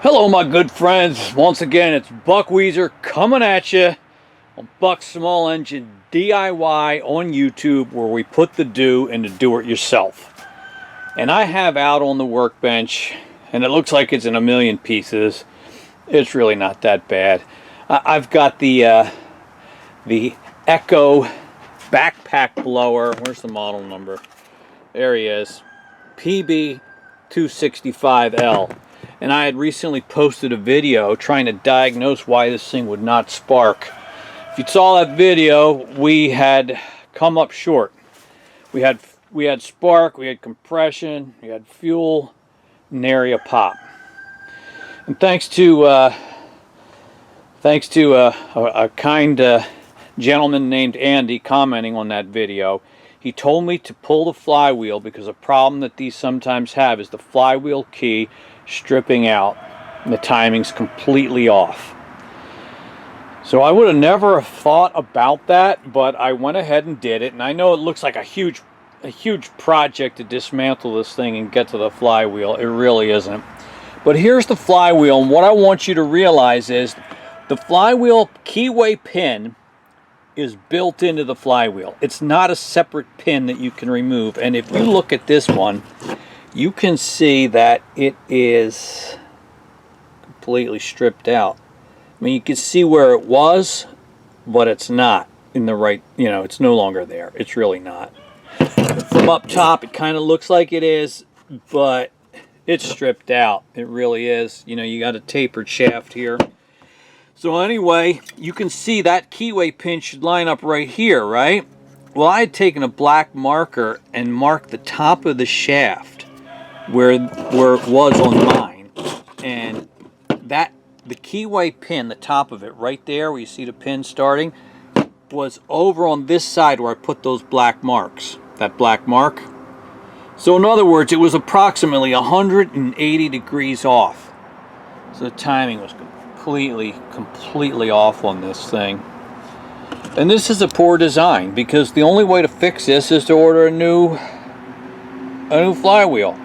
Hello my good friends, once again it's Buck Weezer coming at you on Buck's Small Engine DIY on YouTube, where we put the do into do-it-yourself. And I have out on the workbench, and it looks like it's in a million pieces. It's really not that bad. I've got the Echo backpack blower. Where's the model number? There he is, PB265L. And I had recently posted a video trying to diagnose why this thing would not spark. If you saw that video, we had come up short. We had spark, we had compression, we had fuel, nary a pop. And thanks to a kind gentleman named Andy commenting on that video, he told me to pull the flywheel because a problem that these sometimes have is the flywheel key stripping out and the timing's completely off. So I would have never thought about that, but I went ahead and did it. And I know it looks like a huge project to dismantle this thing and get to the flywheel. It really isn't. But here's the flywheel, and what I want you to realize is the flywheel keyway pin is built into the flywheel. It's not a separate pin that you can remove. And if you look at this one, you can see that it is completely stripped out. I mean, you can see where it was, but it's not in the right, it's no longer there. It's really not. From up top, it kind of looks like it is, but it's stripped out. It really is. You got a tapered shaft here. So anyway, you can see that keyway pin should line up right here, right? Well, I had taken a black marker and marked the top of the shaft where it was on mine, and the keyway pin, the top of it right there where you see the pin starting, was over on this side where I put those black marks, that black mark. So in other words, it was approximately 180 degrees off. So the timing was completely off on this thing. And this is a poor design, because the only way to fix this is to order a new flywheel.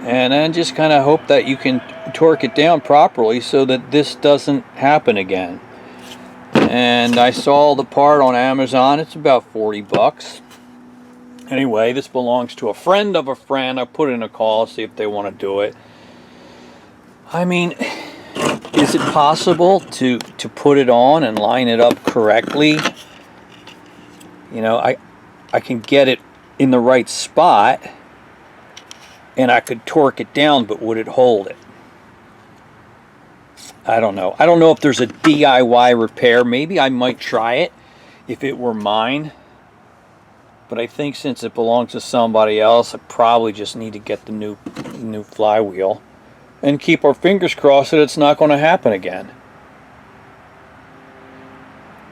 And then just kind of hope that you can torque it down properly so that this doesn't happen again. And I saw the part on Amazon. It's about 40 bucks. Anyway, this belongs to a friend of a friend. I put in a call, see if they want to do it. I mean, is it possible to put it on and line it up correctly? I can get it in the right spot, and I could torque it down, but would it hold it? I don't know. I don't know if there's a DIY repair. Maybe I might try it if it were mine. But I think since it belongs to somebody else, I probably just need to get the new flywheel and keep our fingers crossed that it's not going to happen again.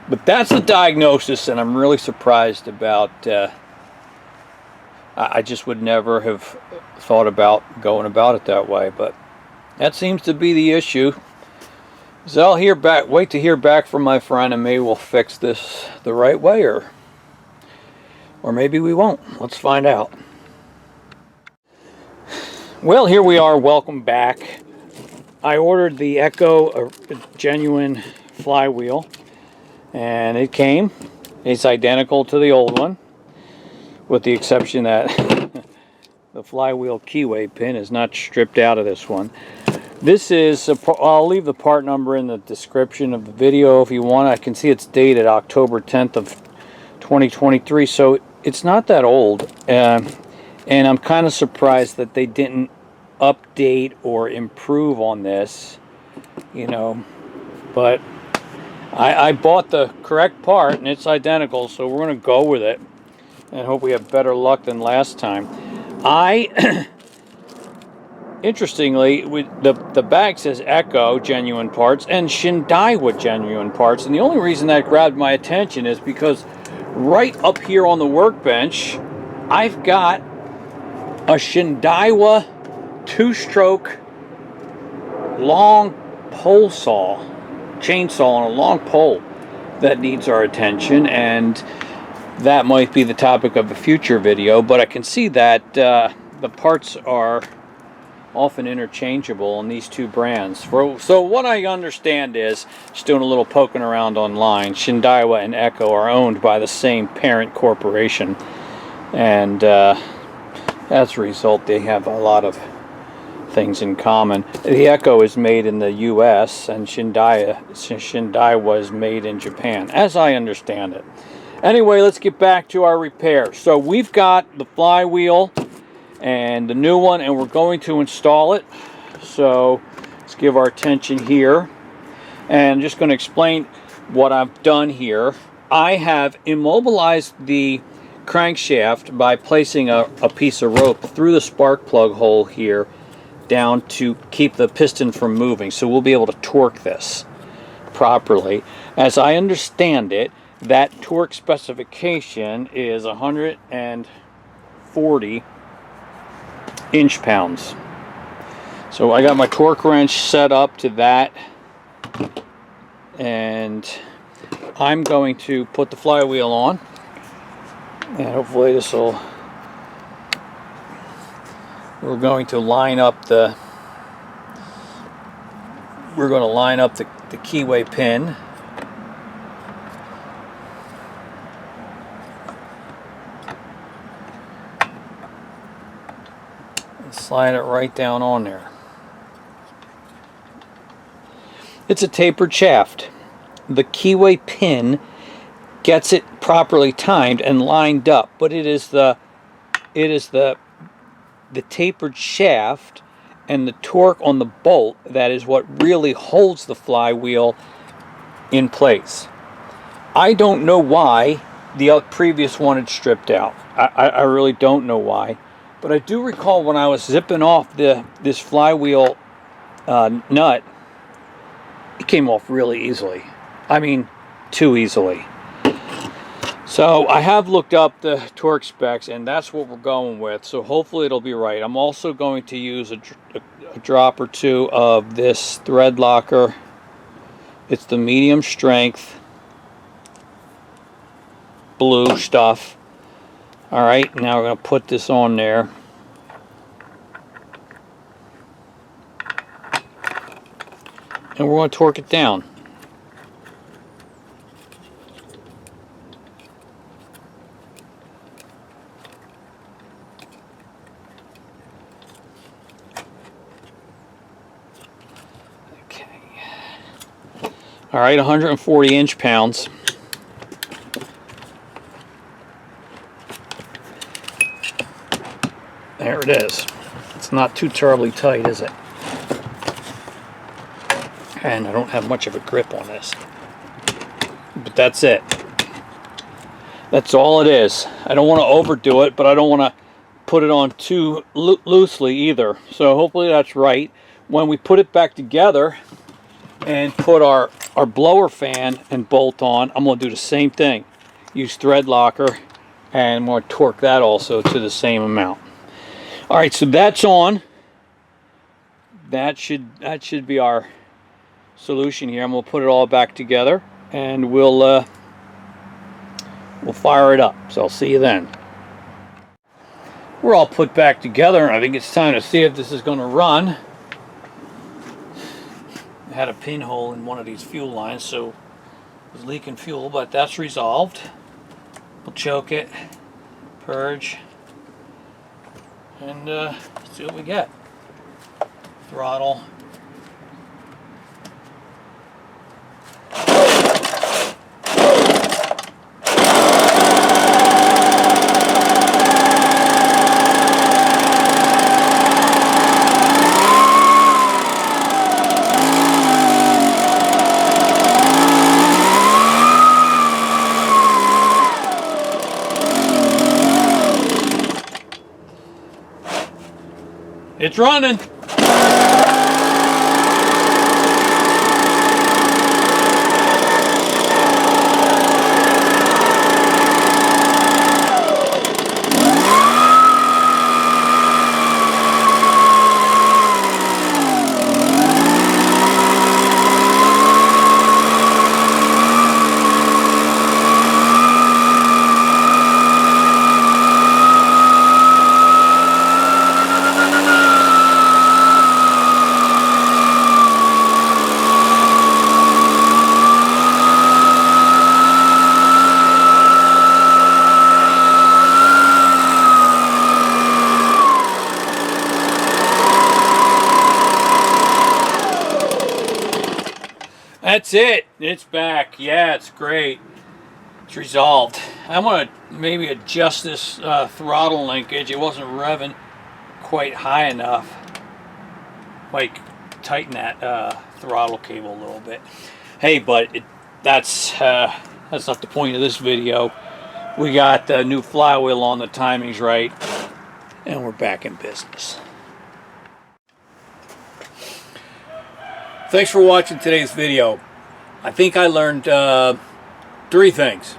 But that's the diagnosis, and I'm really surprised about I just would never have thought about going about it that way, but that seems to be the issue. So I'll wait to hear back from my friend, and maybe we'll fix this the right way, or maybe we won't. Let's find out. Well, here we are. Welcome back. I ordered the Echo, a genuine flywheel, and it came. It's identical to the old one, with the exception that the flywheel keyway pin is not stripped out of this one. This is, I'll leave the part number in the description of the video if you want. I can see it's dated October 10th of 2023, so it's not that old. And I'm kind of surprised that they didn't update or improve on this, but I bought the correct part, and it's identical, so we're going to go with it and hope we have better luck than last time. Interestingly, the bag says Echo genuine parts and Shindaiwa genuine parts, and the only reason that grabbed my attention is because right up here on the workbench, I've got a Shindaiwa 2-stroke long chainsaw on a long pole that needs our attention, and that might be the topic of a future video. But I can see that the parts are often interchangeable on these two brands. So what I understand is, just doing a little poking around online, Shindaiwa and Echo are owned by the same parent corporation, and as a result they have a lot of things in common. The Echo is made in the US and Shindaiwa is made in Japan, as I understand it. Anyway, let's get back to our repair. So we've got the flywheel and the new one, and we're going to install it. So let's give our attention here, and I'm just going to explain what I've done here. I have immobilized the crankshaft by placing a piece of rope through the spark plug hole here down to keep the piston from moving, so we'll be able to torque this properly. As I understand it, that torque specification is 140 inch-pounds. So I got my torque wrench set up to that, and I'm going to put the flywheel on, and hopefully this will, we're going to line up the keyway pin. Slide it right down on there. It's a tapered shaft. The keyway pin gets it properly timed and lined up, but it is the tapered shaft and the torque on the bolt that is what really holds the flywheel in place. I don't know why the previous one had stripped out. I really don't know why. But I do recall when I was zipping off this flywheel nut, it came off really easily. I mean, too easily. So I have looked up the torque specs, and that's what we're going with. So hopefully it'll be right. I'm also going to use a drop or two of this thread locker. It's the medium strength blue stuff. All right, now we're going to put this on there. And we're going to torque it down. Okay. All right, 140 inch-pounds. There it is. It's not too terribly tight, is it? And I don't have much of a grip on this. But that's it. That's all it is. I don't want to overdo it, but I don't want to put it on too loosely either. So hopefully that's right. When we put it back together and put our blower fan and bolt on, I'm going to do the same thing. Use thread locker, and I'm going to torque that also to the same amount. All right, so that's on. That should be our solution here. I'm gonna put it all back together, and we'll fire it up. So I'll see you then. We're all put back together, and I think it's time to see if this is going to run. I had a pinhole in one of these fuel lines, so it was leaking fuel, but that's resolved. We'll choke it, purge, and see what we get. Throttle. It's running. That's it. It's back. Yeah, it's great. It's resolved. I'm going to maybe adjust this throttle linkage. It wasn't revving quite high enough. Like, tighten that throttle cable a little bit. Hey, but that's not the point of this video. We got the new flywheel on, the timing's right, and we're back in business. Thanks for watching today's video. I think I learned 3 things.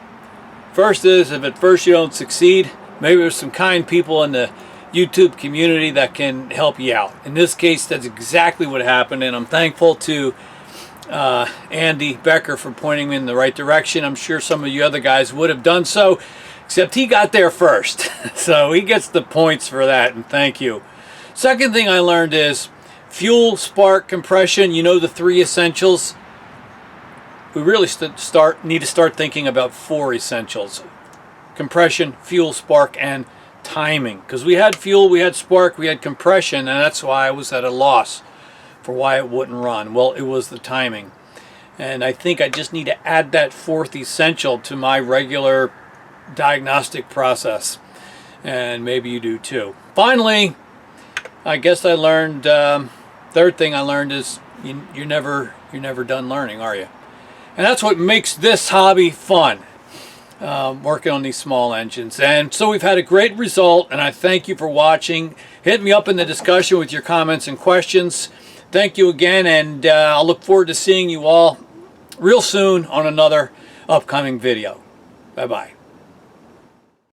First is, if at first you don't succeed, maybe there's some kind people in the YouTube community that can help you out. In this case, that's exactly what happened, and I'm thankful to Andy Becker for pointing me in the right direction. I'm sure some of you other guys would have done so, except he got there first. So he gets the points for that, and thank you. Second thing I learned is fuel, spark, compression. You know, the 3 essentials. We really need to start thinking about 4 essentials: compression, fuel, spark, and timing. Because we had fuel, we had spark, we had compression, and that's why I was at a loss for why it wouldn't run. Well, it was the timing. And I think I just need to add that 4th essential to my regular diagnostic process. And maybe you do too. Finally, I guess I learned, third thing I learned is you're never done learning, are you? And that's what makes this hobby fun, working on these small engines. And so we've had a great result, and I thank you for watching. Hit me up in the discussion with your comments and questions. Thank you again, and I'll look forward to seeing you all real soon on another upcoming video. Bye-bye.